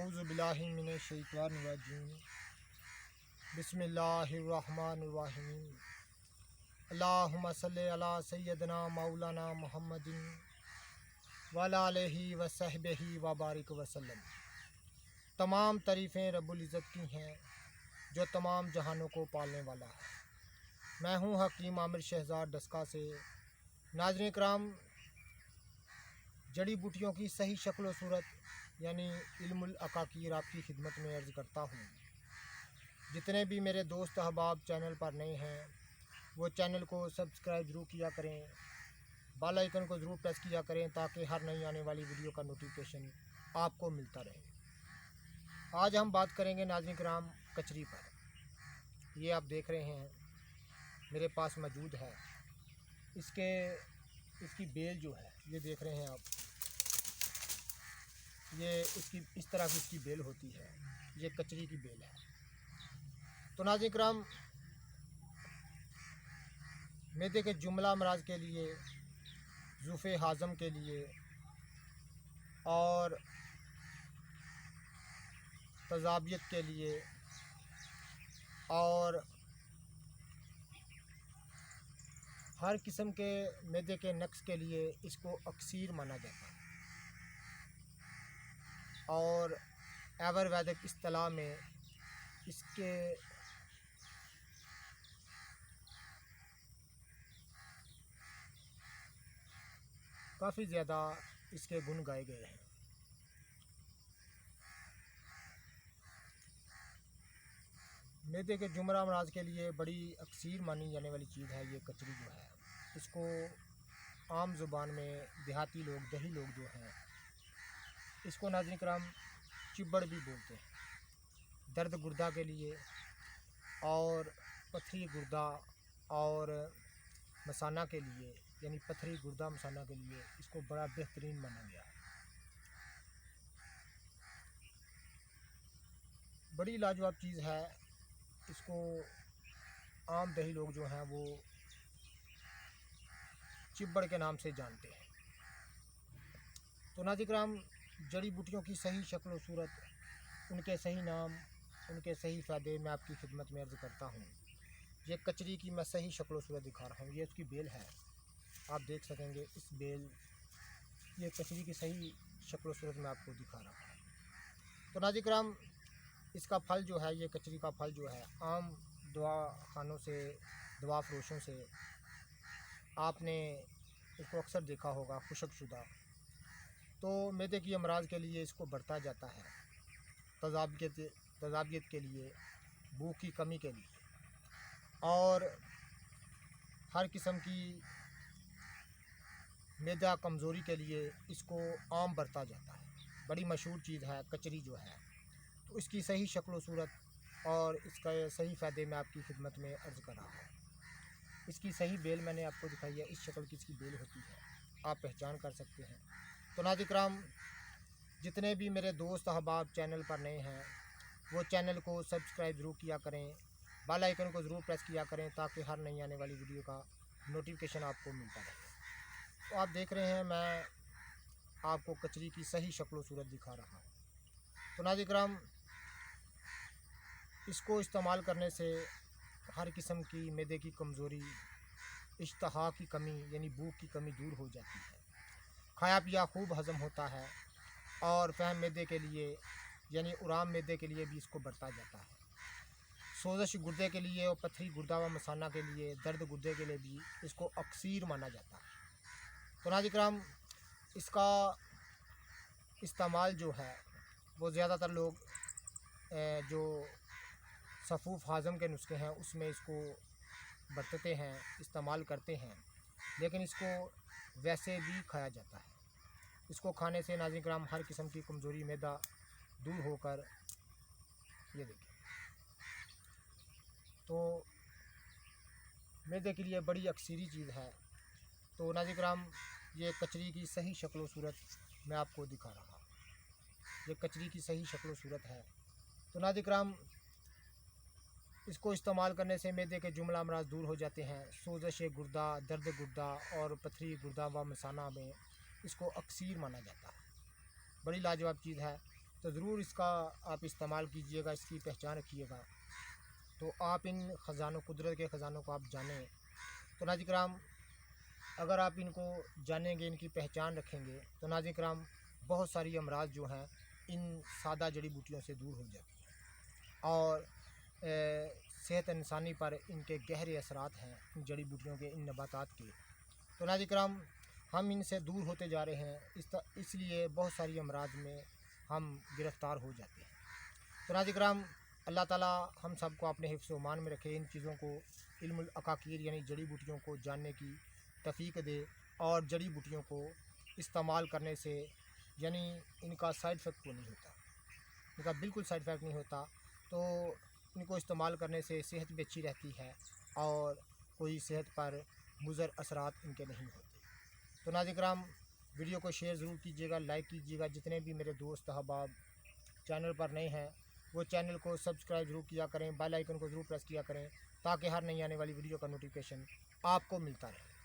औज़ुबिल्लाहि मिनश्शैतानिर्रजीम बिस्मिल्लाहिर्रहमानिर्रहीम अल्लाहुम्मा सल्लि अला सय्यदना मौलाना मुहम्मदिन व अला आलिहि व सहबिही व बारिक वसल्लम। तमाम तारीफ़ें रब्बुल इज़्ज़त की हैं जो तमाम जहानों को पालने वाला है। मैं हूँ हकीम आमिर शहज़ाद डस्का से। नाज़रीन कराम, जड़ी बूटियों की सही शक्ल व सूरत यानी इल्मुल अकाकीर आपकी खिदमत में अर्ज़ करता हूँ। जितने भी मेरे दोस्त अहबाब चैनल पर नए हैं वो चैनल को सब्सक्राइब ज़रूर किया करें, बेल आइकन को ज़रूर प्रेस किया करें ताकि हर नई आने वाली वीडियो का नोटिफिकेशन आपको मिलता रहे। आज हम बात करेंगे नाज़रीन कराम कचरी पर। ये आप देख रहे हैं मेरे पास मौजूद है। इसकी बेल जो है ये देख रहे हैं आप, ये इसकी इस तरह की इसकी बेल होती है। ये कचरी की बेल है। तो नाज़रीन कराम, मैदे के जुमला अमराज के लिए, ज़ुफ़े हाज़म के लिए और तज़ाबियत के लिए और हर किस्म के मैदे के नक्स के लिए इसको अक्सीर माना जाता है। और आयुर्वेदिक इस्तिलाह में इसके काफ़ी ज़्यादा इसके गुण गाए गए हैं। मैदे के जुमरा अमराज के लिए बड़ी अक्सीर मानी जाने वाली चीज़ है ये कचरी जो है। इसको आम ज़ुबान में देहाती लोग, दही लोग जो हैं, इसको नाज़रीन कराम चिब्बड़ भी बोलते हैं। दर्द गुर्दा के लिए और पथरी गुर्दा और मसाना के लिए, यानी पथरी गुर्दा मसाना के लिए इसको बड़ा बेहतरीन माना गया है। बड़ी लाजवाब चीज़ है। इसको आम दही लोग जो हैं वो चिब्बड़ के नाम से जानते हैं। तो नाज़रीन कराम, जड़ी बूटियों की सही शक्ल व सूरत, उनके सही नाम, उनके सही फ़ायदे मैं आपकी खिदमत में अर्ज़ करता हूँ। ये कचरी की मैं सही शक्ल व सूरत दिखा रहा हूँ। ये उसकी बेल है, आप देख सकेंगे इस बेल, ये कचरी की सही शक्ल व सूरत मैं आपको दिखा रहा हूँ। तो नाज़रीन कराम, इसका फल जो है, ये कचरी का फल जो है, आम दवा खानों से, दवा फरोशों से आपने इसको अक्सर देखा होगा खुशकशुदा। तो मैदे की अमराज के लिए इसको बरता जाता है, तज़ाबियत के लिए, भूख की कमी के लिए और हर किस्म की मैदा कमज़ोरी के लिए इसको आम बरता जाता है। बड़ी मशहूर चीज़ है कचरी जो है। तो इसकी सही शक्ल व सूरत और इसका सही फ़ायदे मैं आपकी खिदमत में अर्ज़ कर रहा हूँ। इसकी सही बेल मैंने आपको दिखाई है। इस शक्ल की इसकी बेल होती है, आप पहचान कर सकते हैं। तो नाज़रीन कराम, जितने भी मेरे दोस्त अहबाब चैनल पर नए हैं वो चैनल को सब्सक्राइब ज़रूर किया करें, बेल आइकन को ज़रूर प्रेस किया करें ताकि हर नई आने वाली वीडियो का नोटिफिकेशन आपको मिलता रहे। तो आप देख रहे हैं मैं आपको कचरी की सही शक्ल व सूरत दिखा रहा हूँ। तो नाज़रीन कराम, इसको इस्तेमाल करने से हर किस्म की मैदे की कमज़ोरी, इश्तहा की कमी यानी भूख की कमी दूर हो जाती है। खाया पिया खूब हज़म होता है और फहम मैदे के लिए यानी उराम मैदे के लिए भी इसको बरता जाता है। सोज़श गुर्दे के लिए और पथरी गुर्दा व मसाना के लिए, दर्द गुर्दे के लिए भी इसको अक्सीर माना जाता है। तो नाज़रीन कराम, इसका इस्तेमाल जो है वो ज़्यादातर लोग जो सफ़ूफ़ हाज़म के नुस्खे हैं उसमें इसको बरतते हैं, इस्तेमाल करते हैं, लेकिन इसको वैसे भी खाया जाता है। इसको खाने से नाज़रीन कराम हर किस्म की कमज़ोरी मैदा दूर होकर, ये देखें, तो मैदे के लिए बड़ी अक्सीरी चीज़ है। तो नाज़रीन कराम, ये कचरी की सही शक्ल व सूरत मैं आपको दिखा रहा हूँ। ये कचरी की सही शक्ल व सूरत है। तो नाज़रीन कराम, इसको इस्तेमाल करने से मैदे के जुमला अमराज दूर हो जाते हैं। सोज़श गुर्दा, दर्द गुर्दा और पथरी गुर्दा व मसाना में इसको अक्सीर माना जाता है। बड़ी लाजवाब चीज़ है। तो ज़रूर इसका आप इस्तेमाल कीजिएगा, इसकी पहचान रखिएगा, तो आप इन ख़जानों, कुदरत के ख़जानों को आप जानें। तो नाज़रीन किराम, अगर आप इनको जानेंगे, इनकी पहचान रखेंगे, तो नाज़रीन किराम बहुत सारी अमराज जो हैं इन सादा जड़ी बूटियों से दूर हो जाती हैं और सेहत इंसानी पर इनके गहरे असरात हैं इन जड़ी बूटियों के, इन नबातात के। तो नाज़रीन किराम, हम इनसे दूर होते जा रहे हैं, इसलिए बहुत सारी अमराज में हम गिरफ़्तार हो जाते हैं। तो नाज़रीन किराम, अल्लाह ताला हम सब को अपने हिफ्ज़ व मान में रखे, इन चीज़ों को, इल्मुल अकाकीर यानी जड़ी बूटियों को जानने की तौफ़ीक दे और जड़ी बूटियों को इस्तेमाल करने से यानी इनका साइड इफ़ेक्ट को नहीं होता, इनका बिल्कुल साइड इफ़ेक्ट नहीं होता। तो इनको इस्तेमाल करने से सेहत भी अच्छी रहती है और कोई सेहत पर मुज़र असरात इनके नहीं होते। तो नाज़रीन किराम, वीडियो को शेयर ज़रूर कीजिएगा, लाइक कीजिएगा। जितने भी मेरे दोस्त अहबाब चैनल पर नए हैं वो चैनल को सब्सक्राइब ज़रूर किया करें, बेल आइकन को ज़रूर प्रेस किया करें, ताकि हर नई आने वाली वीडियो का नोटिफिकेशन आपको मिलता रहे।